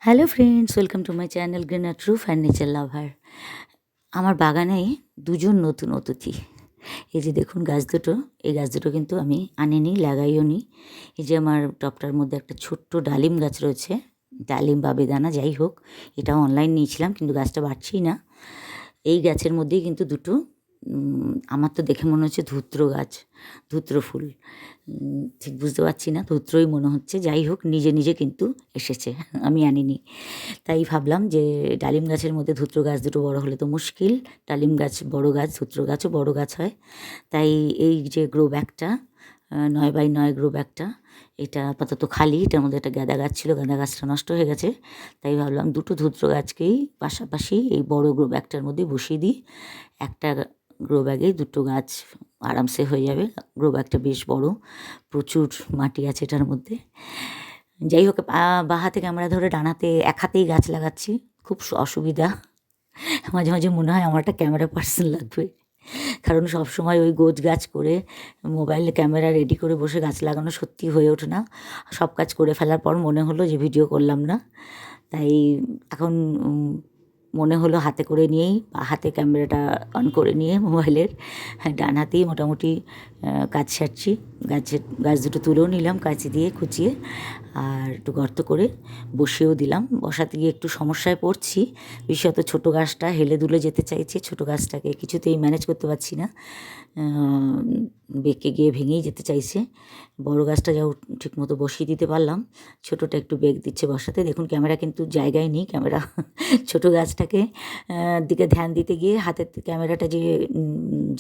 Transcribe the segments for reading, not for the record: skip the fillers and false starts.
Hello friends, welcome to my channel greener truth and nature lover. আমার বাগানে দুজন নতুন অতিথি। এই যে দেখুন গাছ দুটো, এই গাছ দুটো কিন্তু আমি আনিনি, লাগাইও নি। এই যে আমার টবটার মধ্যে একটা ছোট্ট ডালিম গাছ রয়েছে, ডালিম বা বেদানা যাই হোক, এটাও অনলাইন নিয়েছিলাম কিন্তু গাছটা বাড়ছেই না। এই গাছের মধ্যেই কিন্তু দুটো আমার তো দেখে মনে হচ্ছে ধূত্র গাছ, ধূত্র ফুল। ঠিক বুঝতে পারছি না, ধূত্রই মনে হচ্ছে। যাই হোক, নিজে নিজে কিন্তু এসেছে, আমি আনিনি। তাই ভাবলাম যে ডালিম গাছের মধ্যে ধূত্র গাছ দুটো বড় হলে তো মুশকিল। ডালিম গাছ বড় গাছ, ধূত্র গাছও বড় গাছ হয়। তাই এই যে গ্রো ব্যাগটা, 9x9 গ্রো ব্যাগটা, এটা আপাতত খালি। এটার মধ্যে একটা গাঁদা গাছ ছিল, গাঁদা গাছটা নষ্ট হয়ে গেছে। তাই ভাবলাম দুটো ধূত্র গাছকেই পাশাপাশি এই বড় গ্রো ব্যাগটার মধ্যে বসিয়ে দিই। একটা গ্রো ব্যাগেই দুটো গাছ আরামসে হয়ে যাবে। গ্রো ব্যাগটা বেশ বড়, প্রচুর মাটি আছে এটার মধ্যে। যাই হোক, বাঁ হাতে ক্যামেরা ধরে ডান হাতে এক হাতেই গাছ লাগাচ্ছি, খুব অসুবিধা। মাঝে মাঝে মনে হয় আমার একটা ক্যামেরা পার্সন লাগবে, কারণ সবসময় ওই গোছ গাছ করে মোবাইলে ক্যামেরা রেডি করে বসে গাছ লাগানো সত্যি হয়ে ওঠে না। সব কাজ করে ফেলার পর মনে হলো যে ভিডিও করলাম না। তাই এখন মনে হলো হাতে করে নিয়েই, হাতে ক্যামেরাটা অন করে নিয়ে মোবাইলের ডান হাতেই মোটামুটি কাজ সারছি। গাছ দুটো তুলেও নিলাম কাঁচি দিয়ে কুচিয়ে, আর একটু গর্ত করে বসিয়েও দিলাম। বসাতে গিয়ে একটু সমস্যায় পড়ছি, বিশেষত ছোটো গাছটা হেলে দুলে যেতে চাইছে। ছোটো গাছটাকে কিছুতেই ম্যানেজ করতে পারছি না, বেঁকে গিয়ে ভেঙেই যেতে চাইছে। বড় গাছটা যাও ঠিকমতো বসিয়ে দিতে পারলাম, ছোটোটা একটু বেগ দিচ্ছে বসাতে। দেখুন ক্যামেরা কিন্তু জায়গায় নেই, ক্যামেরা ছোটো গাছটাকে দিকে ধ্যান দিতে গিয়ে হাতের ক্যামেরাটা যে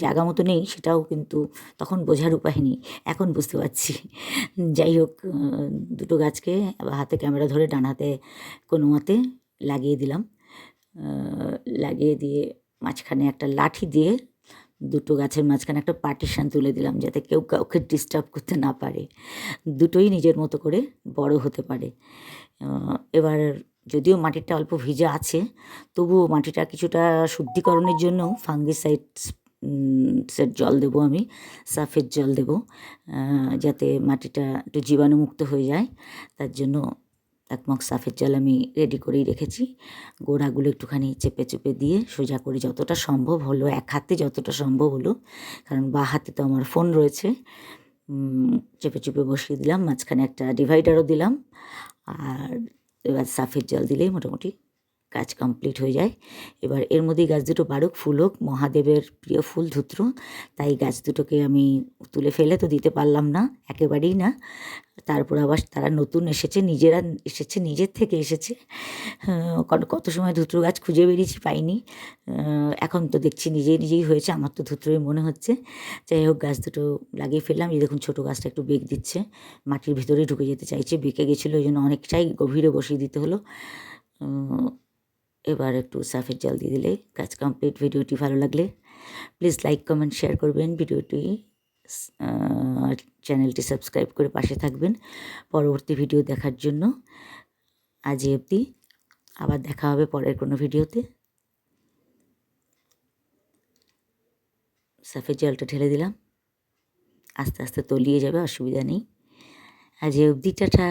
জায়গা মতো নেই, সেটাও কিন্তু তখন বোঝার উপায় নেই, এখন বুঝতে পারছি। যাই হোক, দুটো গাছকে হাতে ক্যামেরা ধরে ডান হাতে কোনো মতে লাগিয়ে দিলাম। লাগিয়ে দিয়ে মাঝখানে একটা লাঠি দিয়ে দুটো গাছের মাঝখানে একটা পার্টিশান তুলে দিলাম, যাতে কেউ কাউকে ডিস্টার্ব করতে না পারে, দুটোই নিজের মতো করে বড় হতে পারে। এবার যদিও মাটিটা অল্প ভিজা আছে, তবুও মাটিটা কিছুটা শুদ্ধিকরণের জন্য ফাঙ্গিসাইডসের জল দেবো আমি, সাফের জল দেবো, যাতে মাটিটা একটু জীবাণুমুক্ত হয়ে যায়। তার জন্য এক মগ সাফের জল আমি রেডি করেই রেখেছি। গোড়াগুলো একটুখানি চেপে চেপে দিয়ে সোজা করে যতটা সম্ভব হলো, এক হাতে যতটা সম্ভব হলো, কারণ বাঁ হাতে তো আমার ফোন রয়েছে, চেপে চেপে বসিয়ে দিলাম। মাঝখানে একটা ডিভাইডারও দিলাম, আর এবার সাফের জল দিলেই মোটামুটি কাজ কমপ্লিট হয়ে যায়। এবার এর মধ্যেই গাছ দুটো বাড়ুক, ফুল হোক, মহাদেবের প্রিয় ফুল ধূত্র। তাই গাছ দুটোকে আমি তুলে ফেলে তো দিতে পারলাম না, একেবারেই না। তারপর আবার তারা নতুন এসেছে, নিজেরা এসেছে, নিজের থেকে এসেছে। কত সময় ধূত্র গাছ খুঁজে বেরিয়েছি, পাইনি। এখন তো দেখছি নিজেই নিজেই হয়েছে, আমার তো ধূত্রই মনে হচ্ছে। যাই হোক, গাছ দুটো লাগিয়ে ফেললাম। এই দেখুন ছোটো গাছটা একটু বেগ দিচ্ছে, মাটির ভিতরেই ঢুকে যেতে চাইছে, বেঁকে গেছিলো, ওই জন্য অনেকটাই গভীরে বসিয়ে দিতে হলো। এবার একটু সাফের জল দিয়ে দিলে কাজ কমপ্লিট। ভিডিওটি ভালো লাগলে প্লিজ লাইক, কমেন্ট, শেয়ার করবেন। ভিডিওটি চ্যানেলটি সাবস্ক্রাইব করে পাশে থাকবেন পরবর্তী ভিডিও দেখার জন্য। আজ অবধি, আবার দেখা হবে পরের কোনো ভিডিওতে। সাফের জলটা ঢেলে দিলাম, আস্তে আস্তে তলিয়ে যাবে, অসুবিধা নেই। আজ অবধি, টাটা।